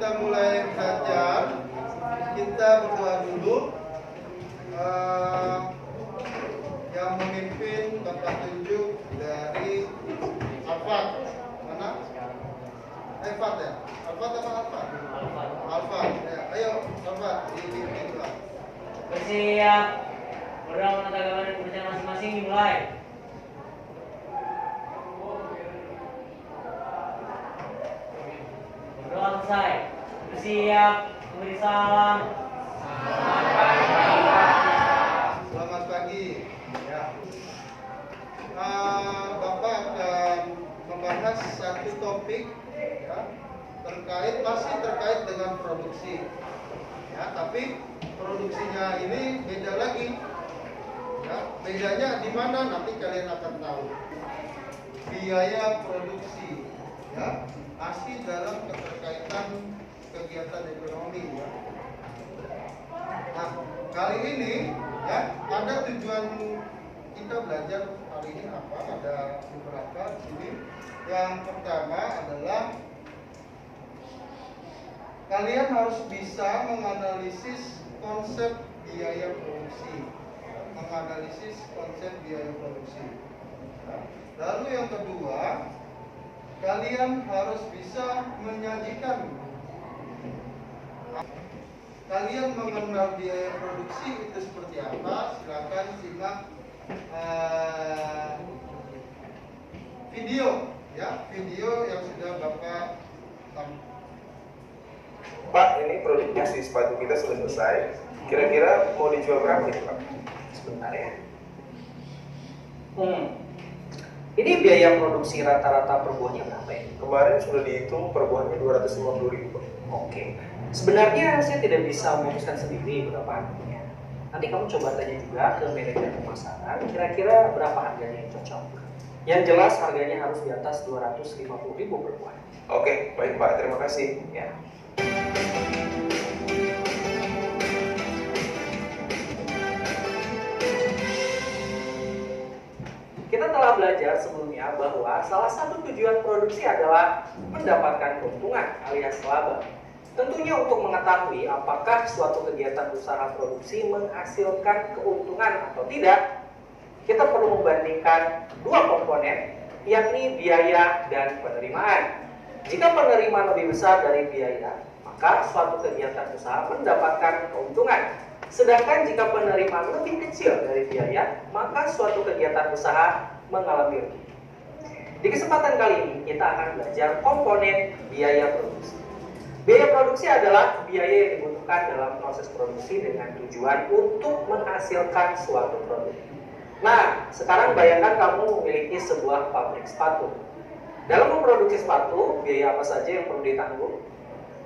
kita mulai belajar, kita berdoa dulu. Yang memimpin Bapak tunjuk dari Alfat. Mana? Alfat ya? Alfat apa Alfat? Alfat. Ya, ayo Alfat dipimpin lah. Bersiap. Berdoa menata agama dan kepercayaan masing-masing dimulai. Berdoa selesai. Bersiap. Memberi salam. Selamat pagi. Ya. Bapak akan membahas satu topik ya, masih terkait dengan produksi. Ya, tapi produksinya ini beda lagi. Ya, bedanya di mana nanti kalian akan tahu. Biaya produksi, ya, masih dalam keterkaitan kegiatan ekonomi. Ya. Nah, kali ini, ya, ada tujuan kita belajar hari ini apa? Ada beberapa di sini. Yang pertama adalah kalian harus bisa menganalisis konsep biaya produksi. Menganalisis konsep biaya produksi. Lalu yang kedua, kalian harus bisa menyajikan. Kalian mengenal biaya produksi itu seperti apa? Silakan simak video, ya, video yang sudah Bapak tampilkan. Pak, ini produksi sepatu kita sudah selesai. Kira-kira mau dijual berapa nih, Pak? Sebentar ya. Ini biaya produksi rata-rata per buahnya berapa ya? Kemarin sudah dihitung per buahnya 250.000, Pak. Oke. Sebenarnya saya tidak bisa memutuskan sendiri berapa harganya. Nanti kamu coba tanya juga ke manajer pemasaran, kira-kira berapa harganya yang cocok. Yang jelas harganya harus di atas 250.000 per buah. Oke, baik Pak, terima kasih. Ya. Kita telah belajar sebelumnya bahwa salah satu tujuan produksi adalah mendapatkan keuntungan alias laba. Tentunya untuk mengetahui apakah suatu kegiatan usaha produksi menghasilkan keuntungan atau tidak, kita perlu membandingkan dua komponen, yakni biaya dan penerimaan. Jika penerimaan lebih besar dari biaya, maka suatu kegiatan usaha mendapatkan keuntungan. Sedangkan jika penerimaan lebih kecil dari biaya, maka suatu kegiatan usaha mengalami rugi. Di kesempatan kali ini, kita akan belajar komponen biaya produksi. Biaya produksi adalah biaya yang dibutuhkan dalam proses produksi dengan tujuan untuk menghasilkan suatu produk. Nah, sekarang bayangkan kamu memiliki sebuah pabrik sepatu. Dalam memproduksi sepatu, biaya apa saja yang perlu ditanggung?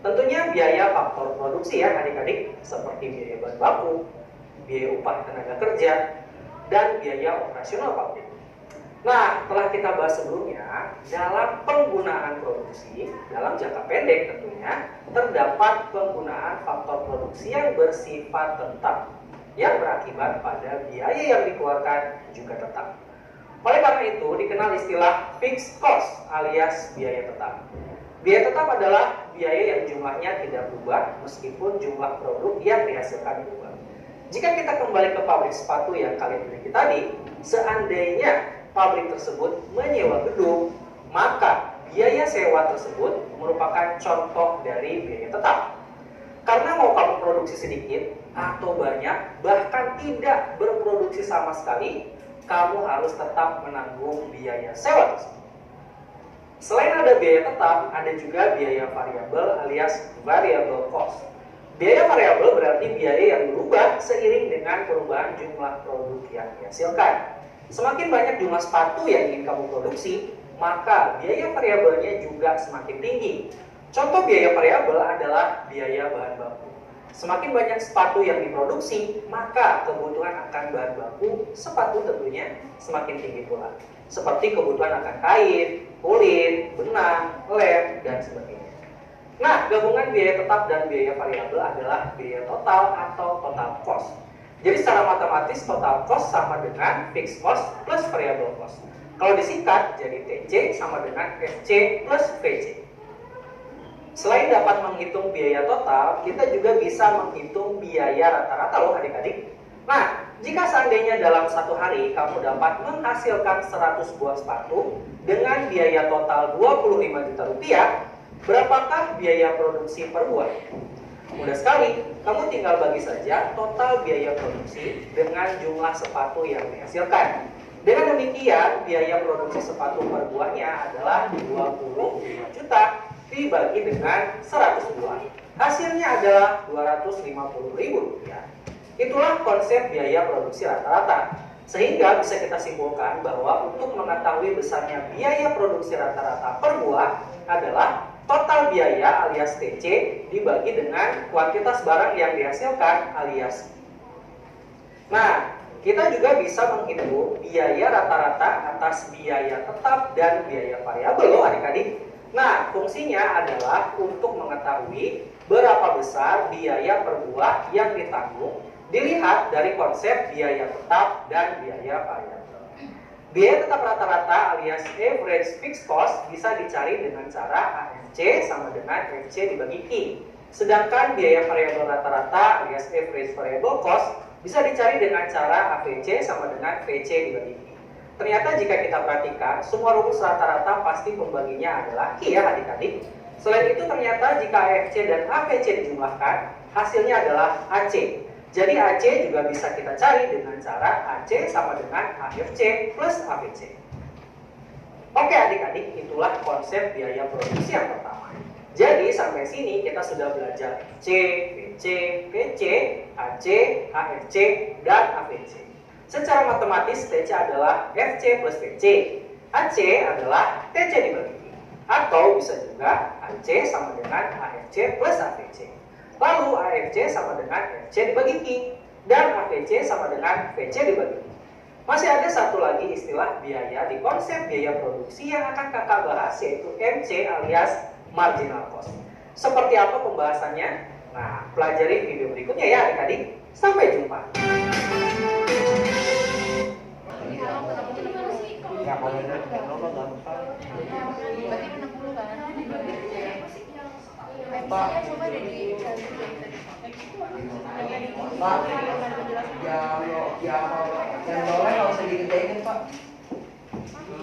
Tentunya biaya faktor produksi ya adik-adik, seperti biaya bahan baku, biaya upah tenaga kerja, dan biaya operasional pabrik. Nah, telah kita bahas sebelumnya, dalam penggunaan produksi, dalam jangka pendek tentunya, terdapat penggunaan faktor produksi yang bersifat tetap, yang berakibat pada biaya yang dikeluarkan juga tetap. Oleh karena itu, dikenal istilah fixed cost alias biaya tetap. Biaya tetap adalah biaya yang jumlahnya tidak berubah meskipun jumlah produk yang dihasilkan berubah. Jika kita kembali ke pabrik sepatu yang kalian miliki tadi, seandainya pabrik tersebut menyewa gedung, maka biaya sewa tersebut merupakan contoh dari biaya tetap. Karena mau kamu produksi sedikit atau banyak, bahkan tidak berproduksi sama sekali, kamu harus tetap menanggung biaya sewa tersebut. Selain ada biaya tetap, ada juga biaya variabel alias variable cost. Biaya variabel berarti biaya yang berubah seiring dengan perubahan jumlah produk yang dihasilkan. Semakin banyak jumlah sepatu yang ingin kamu produksi, maka biaya variabelnya juga semakin tinggi. Contoh biaya variabel adalah biaya bahan baku. Semakin banyak sepatu yang diproduksi, maka kebutuhan akan bahan baku sepatu tentunya semakin tinggi pula. Seperti kebutuhan akan kain, kulit, benang, lem, dan sebagainya. Nah, gabungan biaya tetap dan biaya variabel adalah biaya total atau total cost. Jadi secara matematis total cost sama dengan fixed cost plus variable cost. Kalau disingkat jadi TC sama dengan FC plus VC. Selain dapat menghitung biaya total, kita juga bisa menghitung biaya rata-rata loh adik-adik. Nah, jika seandainya dalam satu hari kamu dapat menghasilkan 100 buah sepatu dengan biaya total 25 juta rupiah, berapakah biaya produksi per buah? Mudah sekali, kamu tinggal bagi saja total biaya produksi dengan jumlah sepatu yang dihasilkan. Dengan demikian, biaya produksi sepatu per buahnya adalah 25 juta dibagi dengan 100 buah. Hasilnya adalah 250.000 rupiah. Itulah konsep biaya produksi rata-rata. Sehingga bisa kita simpulkan bahwa untuk mengetahui besarnya biaya produksi rata-rata per buah adalah total biaya alias TC dibagi dengan kuantitas barang yang dihasilkan alias. Nah, kita juga bisa menghitung biaya rata-rata atas biaya tetap dan biaya variabel loh adik-adik. Nah, fungsinya adalah untuk mengetahui berapa besar biaya per buah yang ditanggung dilihat dari konsep biaya tetap dan biaya variabel. Biaya tetap rata-rata alias average fixed cost bisa dicari dengan cara AFC sama dengan FC dibagi Q. Sedangkan biaya variabel rata-rata alias average variable cost bisa dicari dengan cara AVC sama dengan VC dibagi Q. Ternyata jika kita perhatikan, semua rumus rata-rata pasti pembaginya adalah Q ya adik-adik. Selain itu ternyata jika AFC dan AVC dijumlahkan, hasilnya adalah AC. Jadi AC juga bisa kita cari dengan cara AC sama dengan AFC plus AVC. Oke adik-adik, itulah konsep biaya produksi yang pertama. Jadi sampai sini kita sudah belajar FC, VC, PC, AC, AFC, dan AVC. Secara matematis TC adalah FC plus VC, AC adalah TC dibagi Q. Atau bisa juga AC sama dengan AFC plus AVC. Lalu AFC sama dengan FC dibagi Q. Dan AVC sama dengan VC dibagi Q. Masih ada satu lagi istilah biaya di konsep biaya produksi yang akan kakak bahas, yaitu MC alias marginal cost. Seperti apa pembahasannya? Nah, pelajari video berikutnya ya adik-adik. Sampai jumpa. Pak, yang nolnya nggak usah dikerjain Pak.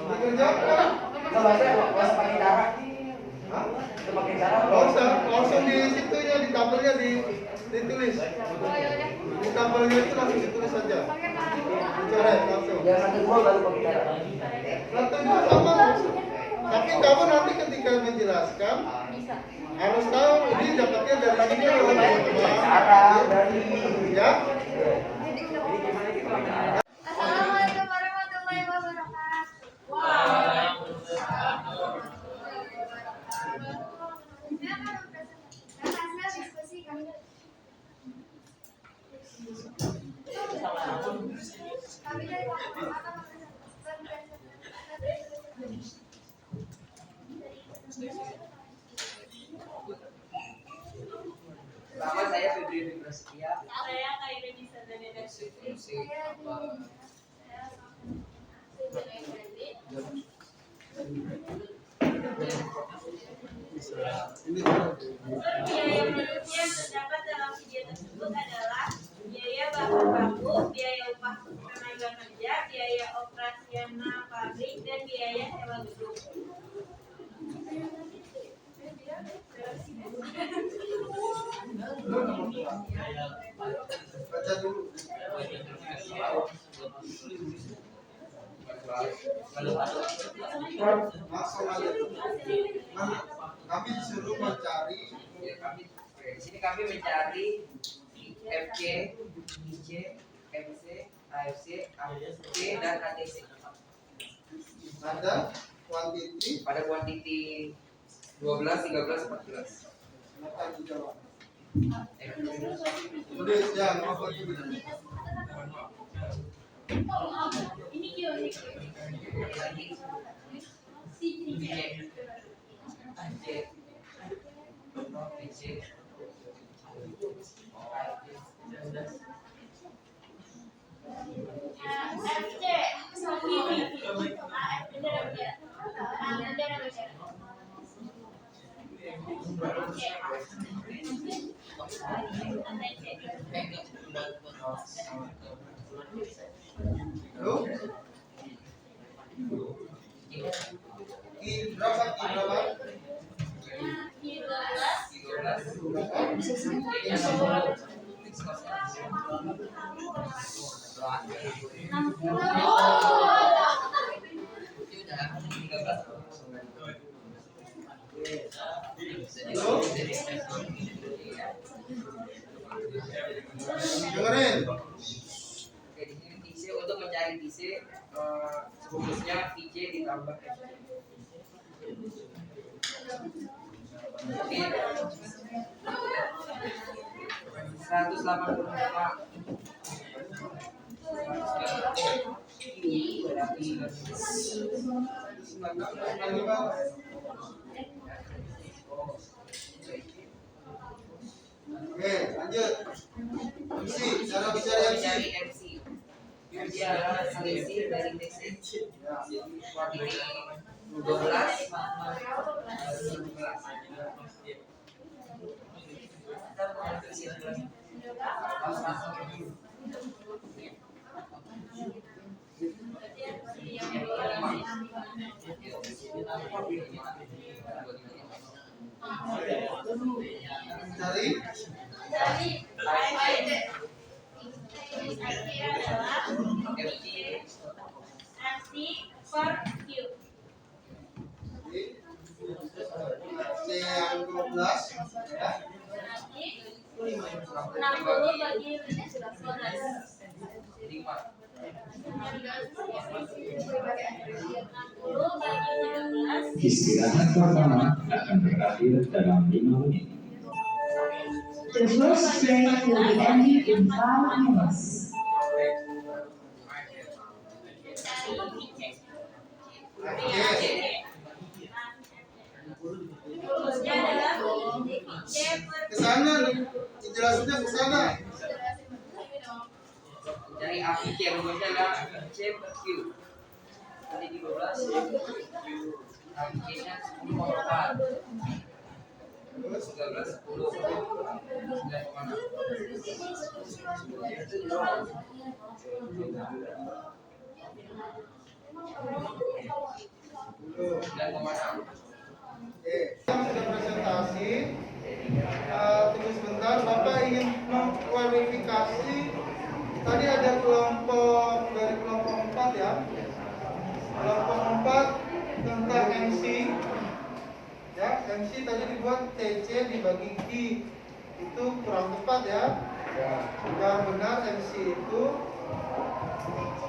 Dikerjakan. Nggak usah pakai darah. Hah? Usah pakai darah. Langsung di situnya, di tabelnya ditulis. Di tabelnya itu langsung ditulis saja. Dicoret langsung. Yang satu dua baru pakai darah. Satu dua sama. Tapi kamu nanti ketika menjelaskan harus tahu ini dapatnya dari sini loh teman-teman. Cara dari Ya. Assalamualaikum warahmatullahi wabarakatuh. Ini akan mempresentasikan hasil diskusi kami. Kami dari kelompok akan mempresentasikan. Pertama saya Febri Prasetya. Saya Kaida bisa dari restitusi. Saya biaya produksi yang terdapat dalam video tersebut adalah biaya bahan baku, biaya upah tenaga kerja, biaya operasional pabrik, dan biaya sewa gedung. Baca dulu. Langsung aja. Kami disuruh mencari. Di sini kami mencari FC, IC, MC, AFC, AFC, dan ATC. Ada kuantiti. Pada kuantiti 12, 13, 14. Silakan dijawab. Tulis ya, apa tulis? Ini gimana? FC, bendera bendera. Bendera bendera. Lalu berapa? Dengerin. Oke, di sini TC untuk mencari TC rumusnya IC ditambah FC. Oke. 185 berarti Oke, lanjut. MC, cara bicara MC. mencari MC. Dia adalah selisih dari TC. Ini 12 Cari Dari ID adalah FC per Q. C yang 12 ya. Berarti 60 bagi 12. 5. 60 bagi 12. Istirahat pertama akan berakhir dalam 5 menit. The first break will be ending in 5 minutes. Rumusnya adalah C per Ke sana nih. Jelasinnya ke sana. Dari APC rumusnya adalah C per Q. Jadi 12 APC-nya 10,4. Terus 13, 10, 9,6. Oke, sudah presentasi. Tunggu sebentar, Bapak ingin mengklarifikasi. Tadi ada kelompok dari kelompok 4 ya. Kelompok 4 tentang MC. Ya, MC tadi dibuat TC dibagi Q. Itu kurang tepat ya. Yang benar MC itu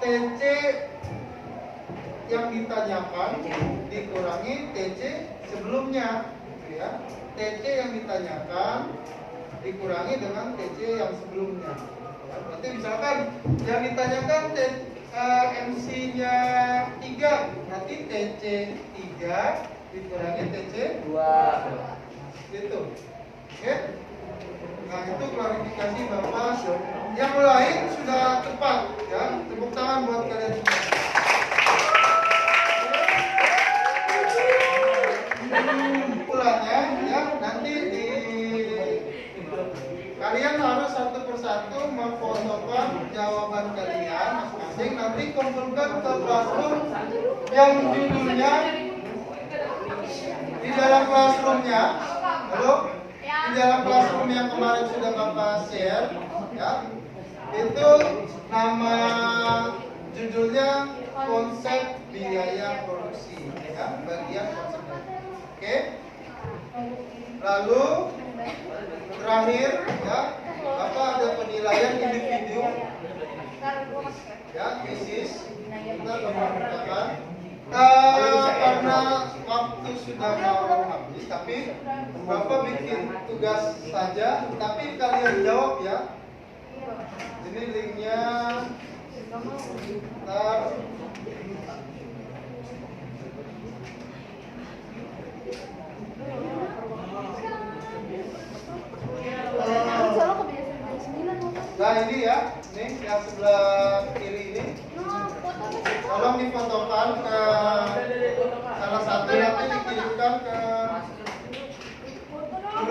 TC yang ditanyakan dikurangi TC sebelumnya, gitu ya. TC yang ditanyakan dikurangi dengan TC yang sebelumnya. Ya, berarti misalkan yang ditanyakan MC-nya 3, berarti TC 3 dikurangi TC 2. Gitu. Oke? Nah, itu klarifikasi Bapak. Yang lain sudah tepat ya. Tepuk tangan buat kalian semua. Kesimpulannya ya, nanti kalian harus satu persatu memfotokan jawaban kalian masing-masing, nanti kumpulkan ke classroom yang judulnya di dalam classroomnya. Halo? Di dalam classroom yang kemarin sudah Bapak share ya. Itu nama judulnya konsep biaya produksi ya, bagian konsep. Oke. Lalu terakhir ya, Bapak ada penilaian individu ya, thesis. Kita kemukakan karena waktu sudah mau habis, tapi Bapak bikin tugas saja, tapi kalian jawab ya. Ini linknya. Ntar. Nah ini ya, nih yang sebelah kiri ini, tolong difotokan ke salah satu, nanti dikirimkan ke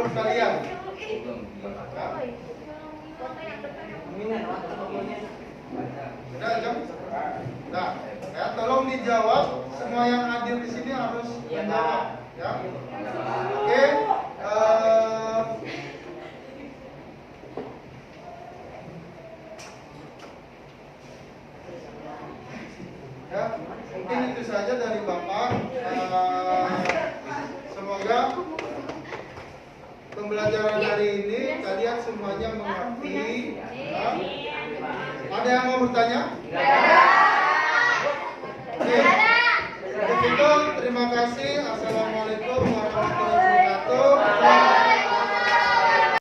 menurut kalian? Sudah, Jom? Nah, ya, tolong dijawab. Semua yang hadir di sini harus menjawab. Ya. Oke. Ya, mungkin itu saja dari Bapak. Semoga pembelajaran hari ini kalian semuanya mengerti. Ya. Ada yang mau bertanya?